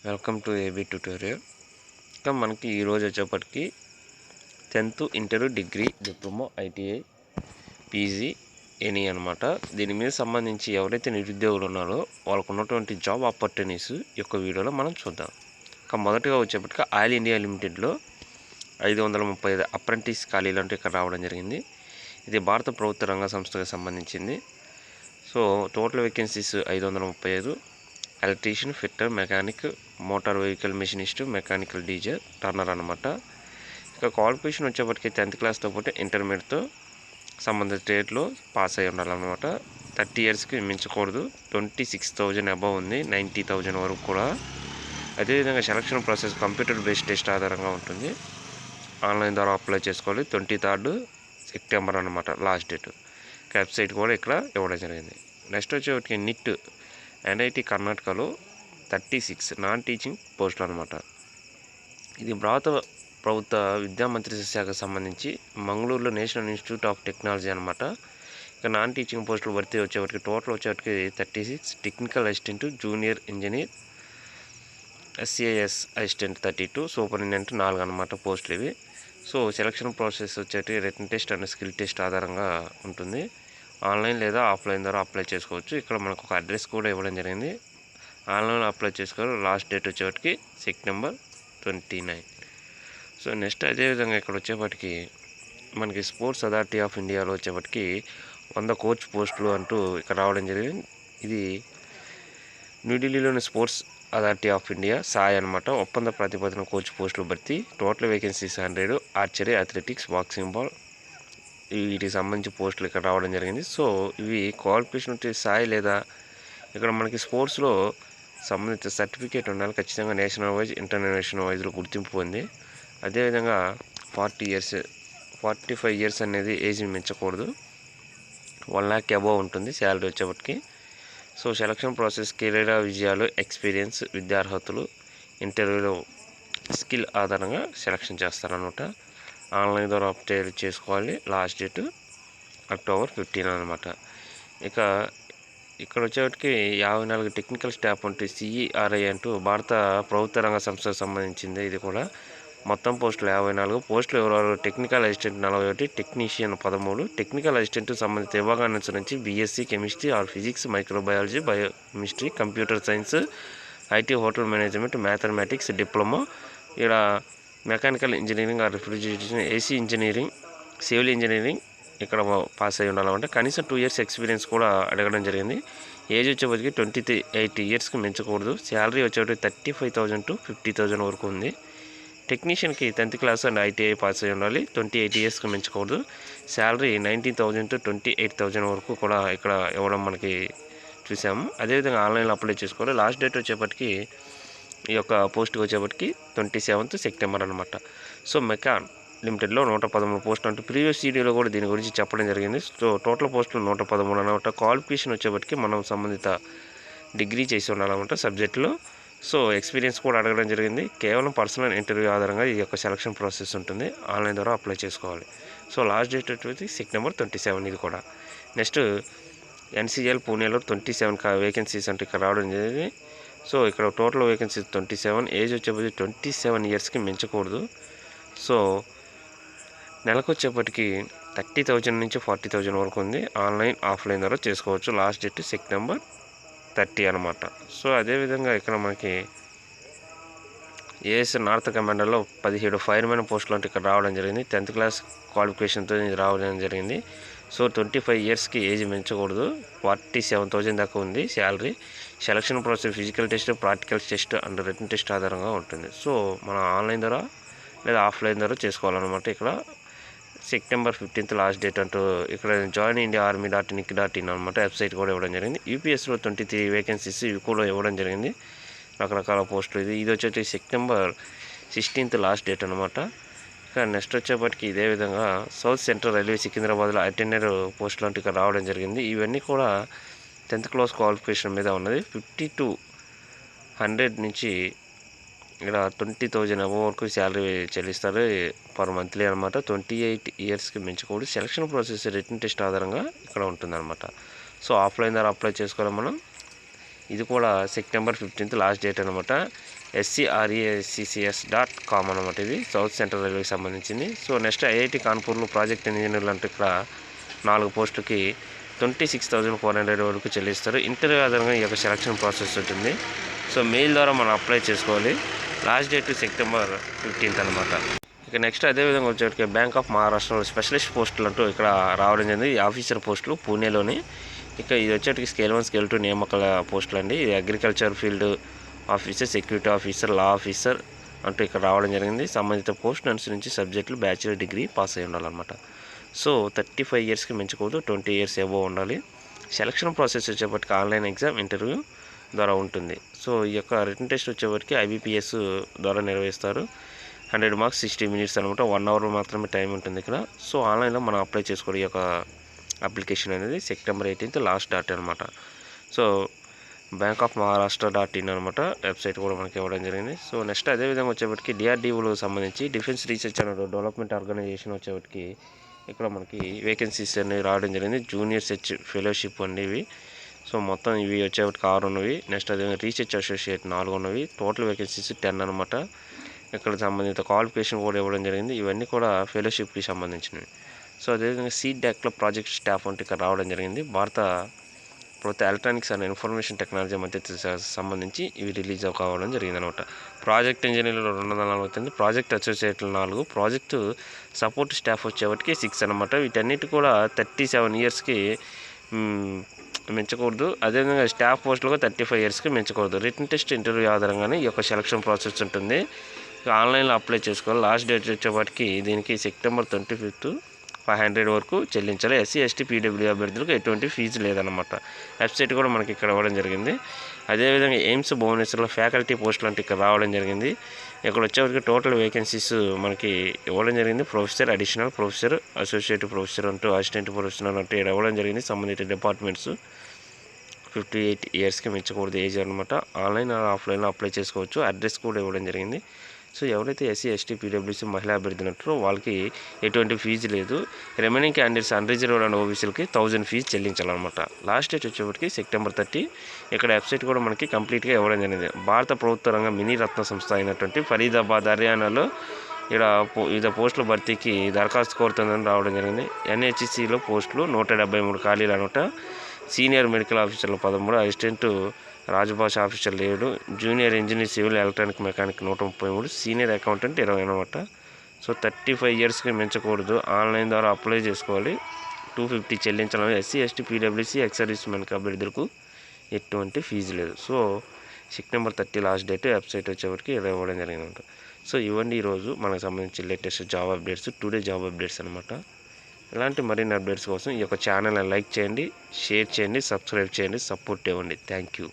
Welcome to AB tutorial. ఇంకా మనకి ఈరోజు వచ్చేప్పటికి 10th inter degree diploma ITI PG any అనమాట. దీని మీద సంబంధించి ఎవరైతే నిరుద్యోగులు ఉన్నారో వాళ్ళకు ఉన్నటువంటి జాబ్ ఆపర్చునిటీస్ యొక్క వీడియోలో మనం చూద్దాం. ఇంకా మొదటగా వచ్చేప్పటికి ఆయిల్ ఇండియా లిమిటెడ్లో 535 అప్రెంటిస్ ఖాళీలు అంటే ఇక్కడ రావడం జరిగింది. ఇది భారత ప్రభుత్వ రంగ సంస్థకు సంబంధించింది. So total vacancies 535. Electrician, fitter, mechanic, motor vehicle machinist, mechanical diesel, turner అనమాట. ఇక క్వాలిఫికేషన్ వచ్చేప్పటికి 10th క్లాస్తో పాటు ఇంటర్మీడియట్తో సంబంధిత స్టేట్లో పాస్ అయి ఉండాలన్నమాట. 30 ఇయర్స్కి మించకూడదు. 26,000 అబవ్ ఉంది, 90,000 వరకు కూడా. అదేవిధంగా selection process computer based test ఆధారంగా ఉంటుంది. ఆన్లైన్ ద్వారా అప్లై చేసుకోవాలి. 23rd సెప్టెంబర్ అనమాట లాస్ట్ డేట్. వెబ్సైట్ కూడా ఇక్కడ ఇవ్వడం జరిగింది. నెక్స్ట్ వచ్చేటికి నిట్ ఎన్ఐటి కర్ణాటకలో 36 నాన్ టీచింగ్ పోస్టులు అనమాట. ఇది భారత ప్రభుత్వ విద్యా మంత్రిత్వ శాఖకు సంబంధించి మంగళూరులో నేషనల్ ఇన్స్టిట్యూట్ ఆఫ్ టెక్నాలజీ అనమాట. ఇక నాన్ టీచింగ్ పోస్టులు భర్తీ వచ్చేవాటికి టోటల్ వచ్చేటికి 36, technical assistant, junior engineer, SAS assistant 32, superintendent 4 అనమాట పోస్టులు ఇవి. సో సెలక్షన్ ప్రాసెస్ వచ్చేటి written test and skill test ఆధారంగా ఉంటుంది. ఆన్లైన్ లేదా ఆఫ్లైన్ ద్వారా అప్లై చేసుకోవచ్చు. ఇక్కడ మనకు ఒక అడ్రస్ కూడా ఇవ్వడం జరిగింది. ఆన్లైన్లో అప్లై చేసుకోవాలి. లాస్ట్ డేట్ వచ్చేప్పటికి సెప్టెంబర్ 29. సో నెక్స్ట్ అదేవిధంగా ఇక్కడ వచ్చేప్పటికి మనకి స్పోర్ట్స్ అథారిటీ ఆఫ్ ఇండియాలో వచ్చేప్పటికి 100 కోచ్ పోస్టులు అంటూ ఇక్కడ రావడం జరిగింది. ఇది న్యూఢిల్లీలోని sports authority of India Sai అనమాట. ఒప్పంద ప్రతిపాదన కోచ్ పోస్టులు భర్తీ. Total vacancies 100. Archery, athletics, boxing ball వీటికి సంబంధించి పోస్టులు ఇక్కడ రావడం జరిగింది. సో ఇవి క్వాలిఫికేషన్ వచ్చి సాయి లేదా ఇక్కడ మనకి స్పోర్ట్స్లో సంబంధిత సర్టిఫికేట్ ఉండాలి ఖచ్చితంగా. నేషనల్ వైజ్, ఇంటర్నేషనల్ వైజ్లో గుర్తింపు పొంది. అదేవిధంగా 45 ఇయర్స్ అనేది ఏజ్ మించకూడదు. 1 lakh అబవ్ ఉంటుంది శాలరీ వచ్చేప్పటికి. సో సెలక్షన్ ప్రాసెస్ కెరీర్ విజయాలు, ఎక్స్పీరియన్స్, విద్యార్హతలు, ఇంటర్వ్యూలో స్కిల్ ఆధారంగా సెలక్షన్ చేస్తారనమాట. ఆన్లైన్ ద్వారా అప్లై చేసుకోవాలి. లాస్ట్ డేట్ అక్టోబర్ 15 అనమాట. ఇక ఇక్కడ వచ్చేటికి 54 టెక్నికల్ స్టాఫ్ ఉంటే సిఈఆర్ఐ అంటూ భారత ప్రభుత్వ రంగ సంస్థకు సంబంధించింది. ఇది కూడా మొత్తం పోస్టులు 54. పోస్టులు ఎవరెవరు: technical assistant 41, technician 13. Technical assistant సంబంధిత విభాగాన్ని అనుసరించి BSc chemistry or physics, microbiology, biochemistry, computer science, IT, hotel management, mathematics diploma. ఇక్కడ mechanical engineering or refrigeration, AC engineering, civil engineering ఇక్కడ పాస్ అయి ఉండాలంటే కనీసం 2 years ఎక్స్పీరియన్స్ కూడా అడగడం జరిగింది. ఏజ్ వచ్చేప్పటికి 28 ఇయర్స్కి మించకూడదు. శాలరీ వచ్చేప్పటికి 35,000 to 50,000 వరకు ఉంది. టెక్నీషియన్కి 10th class and ITI pass అయి ఉండాలి. 28 ఇయర్స్కి మించకూడదు. శాలరీ 19,000 to 28,000 వరకు కూడా ఇక్కడ ఇవ్వడం మనకి చూసాము. అదేవిధంగా ఆన్లైన్లో అప్లై చేసుకోవాలి. లాస్ట్ డేట్ వచ్చేప్పటికి ఈ యొక్క పోస్ట్కి వచ్చేప్పటికి 27th సెప్టెంబర్ అనమాట. సో మెకాన్ లిమిటెడ్లో 113 పోస్టులు అంటే ప్రీవియస్ వీడియోలో కూడా దీని గురించి చెప్పడం జరిగింది. సో టోటల్ పోస్టులు 113 అనమాట. క్వాలిఫికేషన్ వచ్చేప్పటికి మనం సంబంధిత డిగ్రీ చేసి ఉండాలన్నమాట సబ్జెక్టులో. సో ఎక్స్పీరియన్స్ కూడా అడగడం జరిగింది. కేవలం పర్సనల్ ఇంటర్వ్యూ ఆధారంగా ఈ యొక్క సెలక్షన్ ప్రాసెస్ ఉంటుంది. ఆన్లైన్ ద్వారా అప్లై చేసుకోవాలి. సో లాస్ట్ డేట్ వచ్చేసి సెప్టెంబర్ 27 ఇది కూడా. నెక్స్ట్ ఎన్సీఎల్ పూణేలో 27 వేకెన్సీస్ అంటే ఇక్కడ రావడం జరిగింది. సో ఇక్కడ టోటల్ వేకెన్సీస్ 27. ఏజ్ వచ్చేప్పటికి 27 ఇయర్స్కి మించకూడదు. సో నెలకు వచ్చేప్పటికి 30,000 నుంచి 40,000 వరకు ఉంది. ఆన్లైన్, ఆఫ్లైన్ ద్వారా చేసుకోవచ్చు. లాస్ట్ డేట్ సెప్టెంబర్ 30 అనమాట. సో అదేవిధంగా ఇక్కడ మనకి ఏఎస్ నార్త్ కమాండర్లో 17 ఫైర్మెన్ పోస్టులు అంటే ఇక్కడ రావడం జరిగింది. 10th క్లాస్ క్వాలిఫికేషన్తో ఇది రావడం జరిగింది. సో 25 ఇయర్స్కి ఏజ్ మించకూడదు. 47,000 దాకా ఉంది salary. Selection process physical test, practical test and written test ఆధారంగా ఉంటుంది. సో మనం ఆన్లైన్ ద్వారా లేదా ఆఫ్లైన్ ద్వారా చేసుకోవాలన్నమాట. ఇక్కడ సెప్టెంబర్ 15th లాస్ట్ డేట్ అంటూ ఇక్కడ జాయిన్ ఇండియా army.nic.in అనమాట వెబ్సైట్ కూడా ఇవ్వడం జరిగింది. యూపీఎస్లో 23 వేకెన్సీస్ ఇవి కూడా ఇవ్వడం జరిగింది. రకరకాల పోస్టులు. ఇది వచ్చేసి సెప్టెంబర్ 16th లాస్ట్ డేట్ అనమాట. ఇక నెక్స్ట్ వచ్చేప్పటికి ఇదే విధంగా సౌత్ సెంట్రల్ రైల్వే సికింద్రాబాద్లో అటెండర్ పోస్టులు అంటే ఇక్కడ రావడం జరిగింది. ఇవన్నీ కూడా 10th క్లాస్ క్వాలిఫికేషన్ మీద ఉన్నది. 50 to 100 నుంచి ఇక్కడ 20,000 అబవ్ వరకు శాలరీ చెల్లిస్తారు పర్ మంత్లీ అనమాట. 28 ఇయర్స్కి మించకూడదు. సెలక్షన్ ప్రాసెస్ రిటన్ టెస్ట్ ఆధారంగా ఇక్కడ ఉంటుందన్నమాట. సో ఆఫ్లైన్ ద్వారా అప్లై చేసుకోవాలి మనం. ఇది కూడా సెప్టెంబర్ 15th లాస్ట్ డేట్ అనమాట. SCRECCS.com అనమాట. ఇది సౌత్ సెంట్రల్ రైల్వేకి సంబంధించింది. సో నెక్స్ట్ ఐఐటి కాన్పూర్లో ప్రాజెక్ట్ ఇంజనీర్లు అంటే ఇక్కడ 4 పోస్టులకి 26,400 వరకు చెల్లిస్తారు. ఇంటర్వ్యూ ఆధారంగా ఈ యొక్క సెలక్షన్ ప్రాసెస్ ఉంటుంది. సో మెయిల్ ద్వారా మనం అప్లై చేసుకోవాలి. లాస్ట్ డేట్ సెప్టెంబర్ 15th అనమాట. ఇక నెక్స్ట్ అదేవిధంగా వచ్చేటికి బ్యాంక్ ఆఫ్ మహారాష్ట్రలో స్పెషలిస్ట్ పోస్టులు అంటూ ఇక్కడ రావడం జరిగింది. ఈ ఆఫీసర్ పోస్టులు పూణేలోని. ఇక ఇది వచ్చేటికి స్కేల్ 1 స్కేల్ 2 నియామకాల పోస్టులు అండి. ఇది agriculture field officer, security officer, law officer అంటూ ఇక్కడ రావడం జరిగింది. సంబంధిత పోస్టును అనుసరించి సబ్జెక్టులు బ్యాచిలర్ డిగ్రీ పాస్ అయి ఉండాలన్నమాట. సో 35 ఇయర్స్కి మించకూడదు, 20 ఇయర్స్ ఎబో ఉండాలి. సెలక్షన్ ప్రాసెస్ వచ్చేప్పటికి ఆన్లైన్ ఎగ్జామ్ ఇంటర్వ్యూ ద్వారా ఉంటుంది. సో ఈ యొక్క రిటన్ టెస్ట్ వచ్చేప్పటికి IBPS ద్వారా నిర్వహిస్తారు. 100 మార్క్స్ 60 minutes అనమాట. 1 hour మాత్రమే టైం ఉంటుంది ఇక్కడ. సో ఆన్లైన్లో మనం అప్లై చేసుకోవడం ఈ యొక్క అప్లికేషన్ అనేది సెప్టెంబర్ 18th లాస్ట్ డేట్ అనమాట. సో బ్యాంక్ ఆఫ్ మహారాష్ట్ర.in అనమాట వెబ్సైట్ కూడా మనకి ఇవ్వడం జరిగింది. సో నెక్స్ట్ అదేవిధంగా వచ్చేప్పటికి DRDOలో సంబంధించి defence research and development organisation వచ్చేప్పటికి ఇక్కడ మనకి వేకెన్సీస్ అనేవి రావడం జరిగింది. జూనియర్ సెర్చ్ ఫెలోషిప్ అండి ఇవి. సో మొత్తం ఇవి వచ్చేప్పటికి 6 ఉన్నవి. నెక్స్ట్ అదేవిధంగా రీసెర్చ్ అసోసియేట్ 4 ఉన్నవి. టోటల్ వేకెన్సీస్ 10 అనమాట. ఇక్కడ సంబంధిత క్వాలిఫికేషన్ కూడా ఇవ్వడం జరిగింది. ఇవన్నీ కూడా ఫెలోషిప్కి సంబంధించినవి. సో అదేవిధంగా సీడ్యాక్లో ప్రాజెక్ట్ స్టాఫ్ అంటే ఇక్కడ రావడం జరిగింది. భారత ప్రభుత్వ ఎలక్ట్రానిక్స్ అండ్ ఇన్ఫర్మేషన్ టెక్నాలజీ మంత్రిత్వ సంబంధించి ఇవి రిలీజ్ కావడం జరిగింది అనమాట. ప్రాజెక్ట్ ఇంజనీర్లు 249, ప్రాజెక్ట్ అసోసియేట్లు 4, ప్రాజెక్టు సపోర్ట్ స్టాఫ్ వచ్చేవాటికి 6 అనమాట. వీటన్నిటి కూడా 37 ఇయర్స్కి మించకూడదు. అదేవిధంగా స్టాఫ్ పోస్టులుగా 35 ఇయర్స్కి మించకూడదు. రిటన్ టెస్ట్ ఇంటర్వ్యూ ఆధారంగానే ఈ యొక్క సెలక్షన్ ప్రాసెస్ ఉంటుంది. ఆన్లైన్లో అప్లై చేసుకోవాలి. లాస్ట్ డేట్ వచ్చేప్పటికి దీనికి సెప్టెంబర్ 25th 500 వరకు చెల్లించాలి. SC ST PWD అభ్యర్థులకు ఎటువంటి ఫీజు లేదన్నమాట. వెబ్సైట్ కూడా మనకి ఇక్కడ ఇవ్వడం జరిగింది. అదేవిధంగా ఎయిమ్స్ భువనేశ్వర్లో ఫ్యాకల్టీ పోస్టులు అంటే ఇక్కడ రావడం జరిగింది. ఇక్కడ వచ్చేవరకు టోటల్ వేకెన్సీస్ మనకి ఇవ్వడం జరిగింది. Professor, additional professor, associate professor అంటూ అసిస్టెంట్ ప్రొఫెసర్ అంటూ ఇక్కడ ఇవ్వడం జరిగింది. సంబంధిత డిపార్ట్మెంట్స్ 58 ఇయర్స్కి మించకూడదు ఏజ్ అనమాట. ఆన్లైన్ ఆఫ్లైన్లో అప్లై చేసుకోవచ్చు. అడ్రస్ కూడా ఇవ్వడం జరిగింది. సో ఎవరైతే SC ST PWC మహిళా అభ్యర్థులు ఉంటారో వాళ్ళకి ఎటువంటి ఫీజు లేదు. రిమైనింగ్ క్యాండిడేట్స్ అన్రిజర్వ్డ్ అండ్ ఓబీసీలకి 1000 ఫీజు చెల్లించాలన్నమాట. లాస్ట్ డేట్ వచ్చేప్పటికి సెప్టెంబర్ 30. ఇక్కడ వెబ్సైట్ కూడా మనకి కంప్లీట్గా ఇవ్వడం జరిగింది. భారత ప్రభుత్వ రంగ మినీ రత్న సంస్థ అయినటువంటి ఫరీదాబాద్, హర్యానాలో ఇక్కడ వివిధ పోస్టుల భర్తీకి దరఖాస్తు కోరుతుందని రావడం జరిగింది. NHCలో పోస్టులు 173 ఖాళీలు అనమాట. సీనియర్ మెడికల్ ఆఫీసర్లు 13, assistant Rajbhasha officer 7, junior engineer civil electronic mechanic 133, senior accountant 20 అనమాట. సో 35 ఇయర్స్కి మించకూడదు. ఆన్లైన్ ద్వారా అప్లై చేసుకోవాలి. 250 చెల్లించాలి. SC ST PWC ex service మెన్కి అభ్యర్థులకు ఎటువంటి ఫీజు లేదు. So September 30 last date. Website వచ్చేవరకు ఇవ్వడం జరిగింది. సో ఇవన్నీ ఈరోజు మనకు సంబంధించి latest job updates, today job updates అనమాట. ఇలాంటి మరిన్ని అప్డేట్స్ కోసం ఈ యొక్క ఛానల్ని లైక్ చేయండి, షేర్ చేయండి, సబ్స్క్రైబ్ చేయండి, సపోర్ట్ ఇవ్వండి. Thank you.